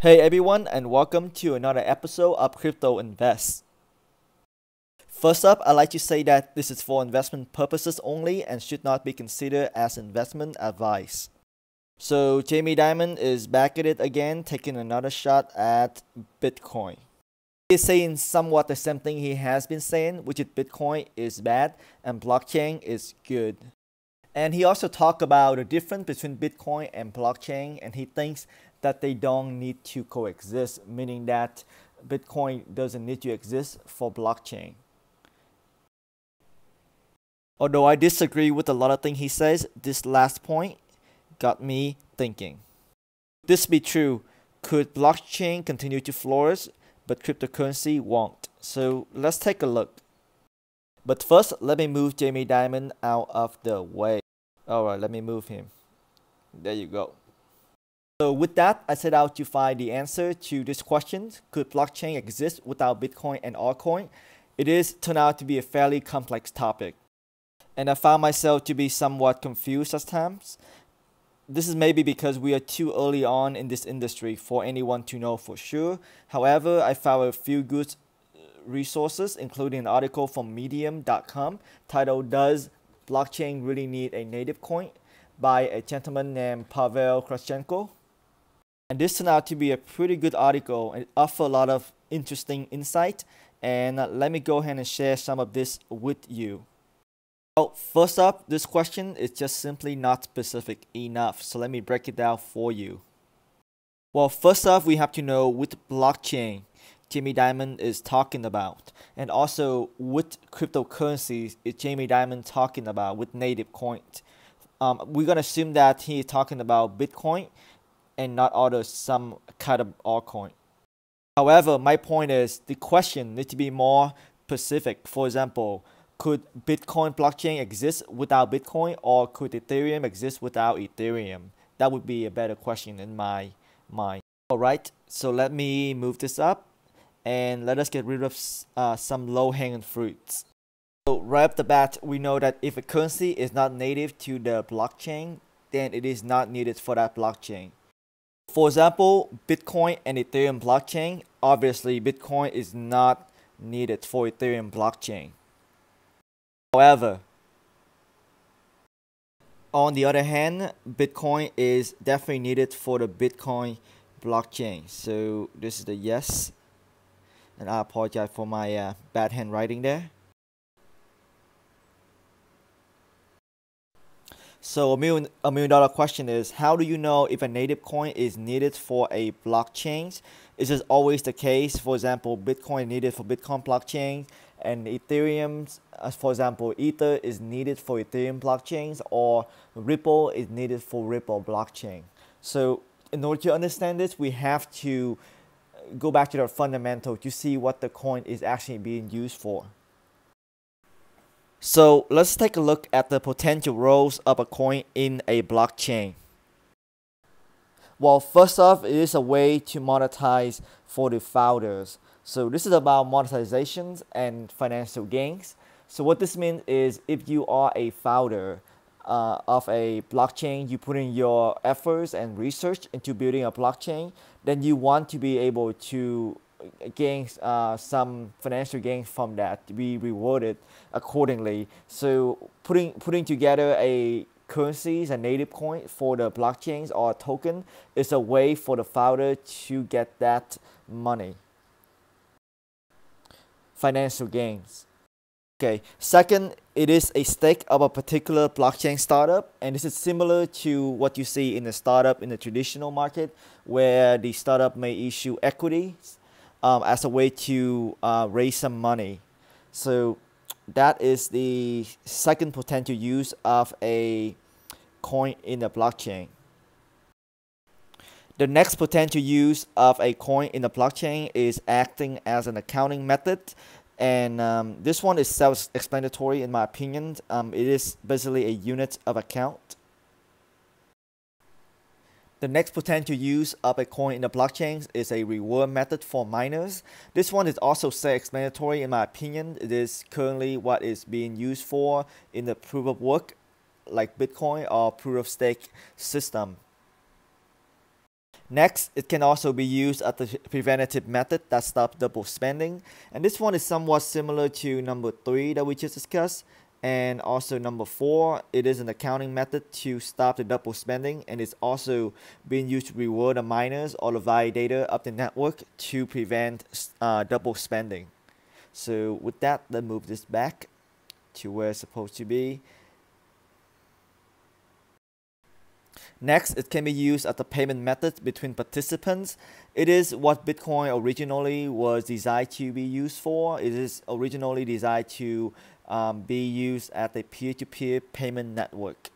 Hey everyone, and welcome to another episode of Crypto Invest. First up, I'd like to say that this is for investment purposes only and should not be considered as investment advice. So Jamie Dimon is back at it again, taking another shot at Bitcoin. He is saying somewhat the same thing he has been saying, which is Bitcoin is bad and blockchain is good. And he also talked about the difference between Bitcoin and blockchain, and he thinks that they don't need to coexist, meaning that Bitcoin doesn't need to exist for blockchain. Although I disagree with a lot of things he says, this last point got me thinking. Could this be true? Could blockchain continue to flourish, but cryptocurrency won't? So let's take a look. But first, let me move Jamie Dimon out of the way. Alright, let me move him. There you go. So with that, I set out to find the answer to this question. Could blockchain exist without Bitcoin and altcoin? It is turned out to be a fairly complex topic. And I found myself to be somewhat confused at times. This is maybe because we are too early on in this industry for anyone to know for sure. However, I found a few good resources, including an article from medium.com titled "Does Blockchain Really Need a Native Coin?" by a gentleman named Pavel Krashenko. And this turned out to be a pretty good article and it offers a lot of interesting insight. And let me go ahead and share some of this with you. Well, first up, this question is just simply not specific enough. So let me break it down for you. Well, first off, we have to know which blockchain Jamie Dimon is talking about. And also, what cryptocurrencies is Jamie Dimon talking about with native coins? We're going to assume that he is talking about Bitcoin and not some kind of altcoin. However, my point is the question needs to be more specific. For example, could Bitcoin blockchain exist without Bitcoin, or could Ethereum exist without Ethereum? That would be a better question in my mind. Alright, so let me move this up and let us get rid of some low-hanging fruits. So right off the bat, we know that if a currency is not native to the blockchain, then it is not needed for that blockchain. For example, Bitcoin and Ethereum blockchain, obviously Bitcoin is not needed for Ethereum blockchain. However, on the other hand, Bitcoin is definitely needed for the Bitcoin blockchain. So this is the yes. And I apologize for my bad handwriting there. So a million dollar question is, how do you know if a native coin is needed for a blockchain? Is this always the case? For example, Bitcoin needed for Bitcoin blockchain, and Ethereum, for example, Ether is needed for Ethereum blockchains, or Ripple is needed for Ripple blockchain. So in order to understand this, we have to go back to the fundamental to see what the coin is actually being used for. So let's take a look at the potential roles of a coin in a blockchain. Well, first off, it is a way to monetize for the founders. So this is about monetizations and financial gains. So what this means is, if you are a founder of a blockchain, you put in your efforts and research into building a blockchain, then you want to be able to gain some financial gains from that, to be rewarded accordingly. So putting together a currencies, a native coin for the blockchains or a token, is a way for the founder to get that money. Financial gains. Okay, second, it is a stake of a particular blockchain startup, and this is similar to what you see in a startup in the traditional market, where the startup may issue equities as a way to raise some money. So that is the second potential use of a coin in the blockchain. The next potential use of a coin in the blockchain is acting as an accounting method. And this one is self-explanatory in my opinion. It is basically a unit of account. The next potential use of a coin in the blockchain is a reward method for miners. This one is also self-explanatory in my opinion. It is currently what is being used for in the proof of work, like Bitcoin or proof of stake system. Next, it can also be used as a preventative method that stops double spending. And this one is somewhat similar to number 3 that we just discussed. And also number 4, it is an accounting method to stop the double spending, and it's also being used to reward the miners or the validator of the network to prevent double spending. So with that, let's move this back to where it's supposed to be. Next, it can be used as a payment method between participants. It is what Bitcoin originally was designed to be used for. It is originally designed to be used as a peer-to-peer payment network.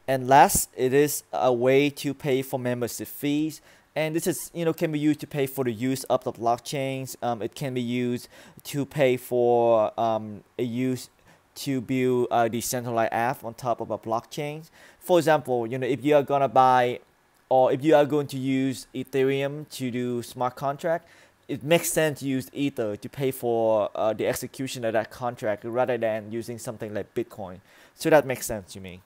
And last, it is a way to pay for membership fees. And this is, can be used to pay for the use of the blockchains. It can be used to pay for a use to build a decentralized app on top of a blockchain. For example, if you are gonna buy, or if you are going to use Ethereum to do smart contract, it makes sense to use Ether to pay for the execution of that contract rather than using something like Bitcoin. So that makes sense to me.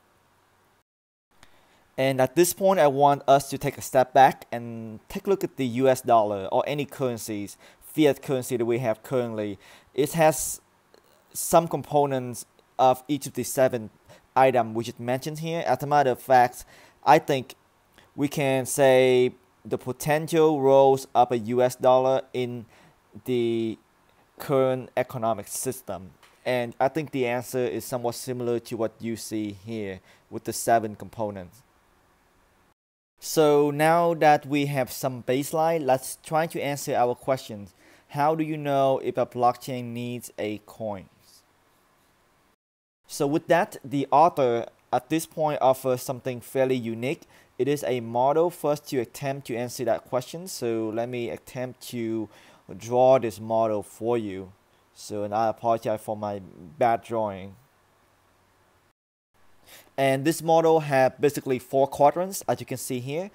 And at this point, I want us to take a step back and take a look at the US dollar or any currencies, fiat currency that we have currently. It has some components of each of the 7 items which is mentioned here. As a matter of fact, I think we can say the potential roles of a US dollar in the current economic system. And I think the answer is somewhat similar to what you see here with the 7 components. So now that we have some baseline, let's try to answer our questions. How do you know if a blockchain needs a coin? So with that, the author at this point offers something fairly unique. It is a model for us to attempt to answer that question. So let me attempt to draw this model for you. So, and I apologize for my bad drawing. And this model has basically 4 quadrants, as you can see here.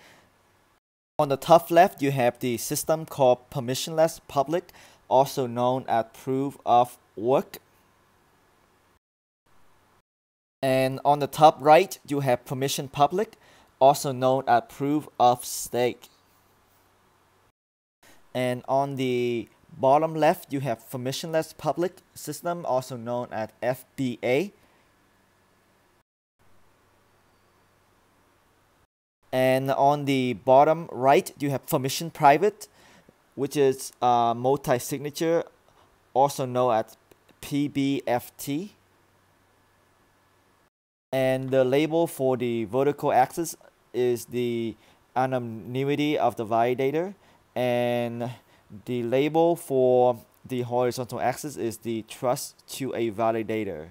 On the top left, you have the system called permissionless public, also known as proof of work. And on the top right, you have permission public, also known as proof of stake. And on the bottom left, you have permissionless public system, also known as FPA. And on the bottom right, you have permission private, which is multi-signature, also known as PBFT. And the label for the vertical axis is the anonymity of the validator. And the label for the horizontal axis is the trust to a validator.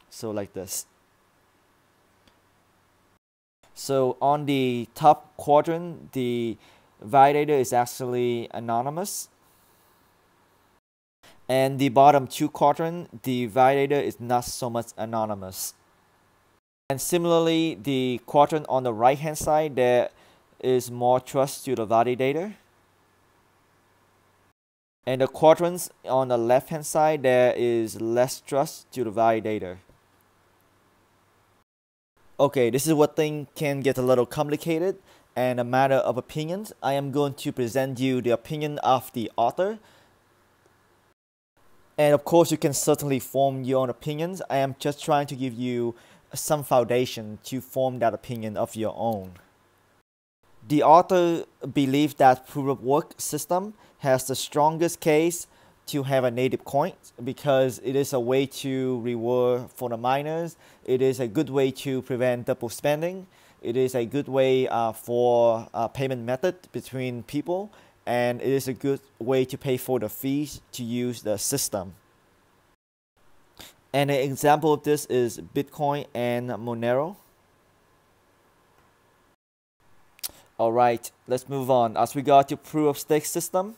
So like this. So on the top quadrant, the validator is actually anonymous. And the bottom 2 quadrant, the validator is not so much anonymous. And similarly, the quadrant on the right hand side, there is more trust to the validator. And the quadrants on the left hand side, there is less trust to the validator. Okay, this is where things can get a little complicated and a matter of opinions. I am going to present you the opinion of the author. And of course, you can certainly form your own opinions. I am just trying to give you some foundation to form that opinion of your own. The author believes that proof of work system has the strongest case to have a native coin because it is a way to reward for the miners. It is a good way to prevent double spending. It is a good way for a payment method between people, and it is a good way to pay for the fees to use the system. And an example of this is Bitcoin and Monero. Alright, let's move on. As regard to proof of stake system,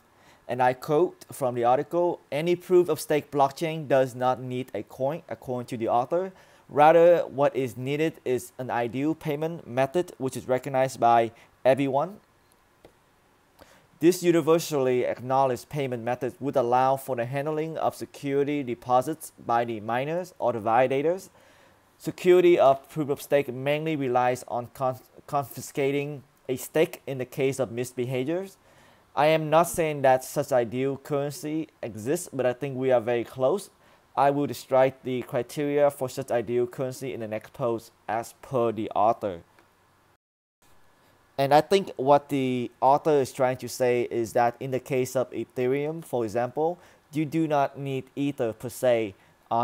and I quote from the article, any proof of stake blockchain does not need a coin, according to the author. Rather, what is needed is an ideal payment method which is recognized by everyone. This universally acknowledged payment method would allow for the handling of security deposits by the miners or the validators. Security of proof of stake mainly relies on confiscating a stake in the case of misbehaviors. I am not saying that such ideal currency exists, but I think we are very close. I will describe the criteria for such ideal currency in the next post as per the author. And I think what the author is trying to say is that in the case of Ethereum, for example, you do not need Ether per se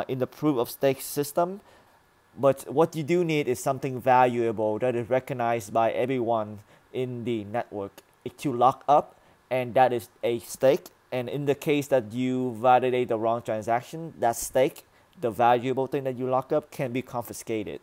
in the proof of stake system, but what you do need is something valuable that is recognized by everyone in the network to lock up, and that is a stake. And in the case that you validate the wrong transaction, that stake, the valuable thing that you lock up, can be confiscated.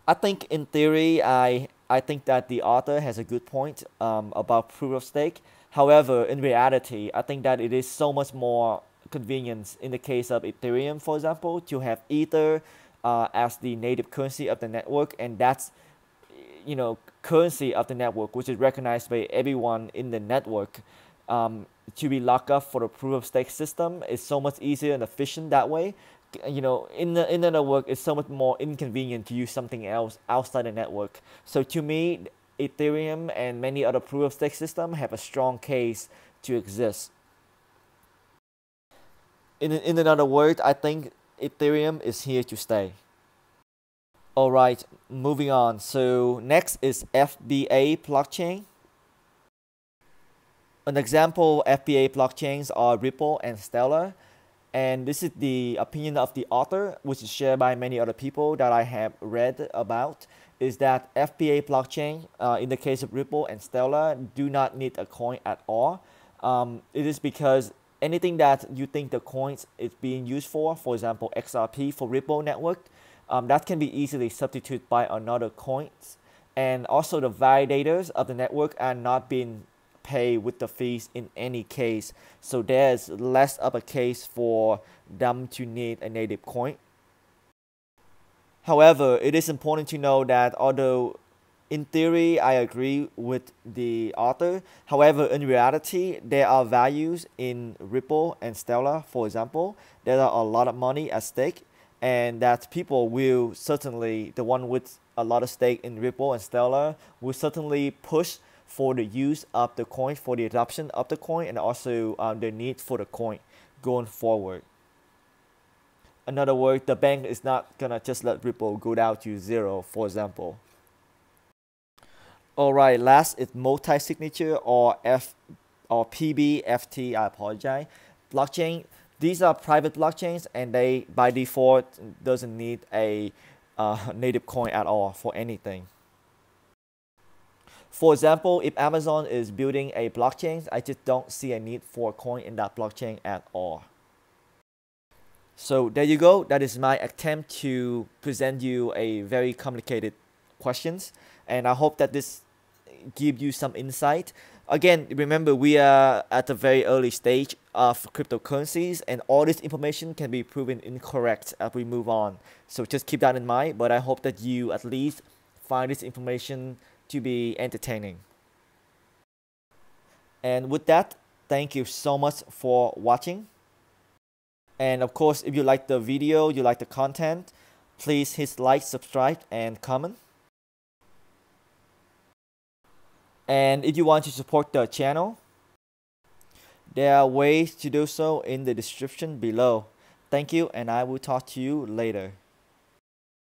I think in theory, I think that the author has a good point about proof of stake. However, in reality, I think that it is so much more convenient in the case of Ethereum, for example, to have Ether as the native currency of the network, and that's currency of the network, which is recognized by everyone in the network. To be locked up for the proof of stake system is so much easier and efficient that way. In the network, it's so much more inconvenient to use something else outside the network. So to me, Ethereum and many other proof of stake systems have a strong case to exist. In another word, I think Ethereum is here to stay. Alright, moving on. So next is FBA blockchain. An example FBA blockchains are Ripple and Stellar. And this is the opinion of the author, which is shared by many other people that I have read about, is that FBA blockchain, in the case of Ripple and Stellar, do not need a coin at all. It is because anything that you think the coins is being used for example, XRP for Ripple network, that can be easily substituted by another coins. And also the validators of the network are not being pay with the fees in any case, so there's less of a case for them to need a native coin. However, it is important to know that although in theory I agree with the author, however in reality there are values in Ripple and Stellar, for example, there are a lot of money at stake, and that people will certainly, the one with a lot of stake in Ripple and Stellar, will certainly push for the use of the coin, for the adoption of the coin, and also the need for the coin going forward. In other words, the bank is not gonna just let Ripple go down to zero, for example. Alright, last is multi-signature or PBFT, I apologize, blockchain. These are private blockchains, and they by default doesn't need a native coin at all for anything. For example, if Amazon is building a blockchain, I just don't see a need for a coin in that blockchain at all. So there you go. That is my attempt to present you a very complicated questions, and I hope that this gives you some insight. Again, remember, we are at the very early stage of cryptocurrencies, and all this information can be proven incorrect as we move on. So just keep that in mind, but I hope that you at least find this information to be entertaining. And with that, thank you so much for watching. And of course, if you like the video, you like the content, please hit like, subscribe, and comment. And if you want to support the channel, there are ways to do so in the description below. Thank you, and I will talk to you later.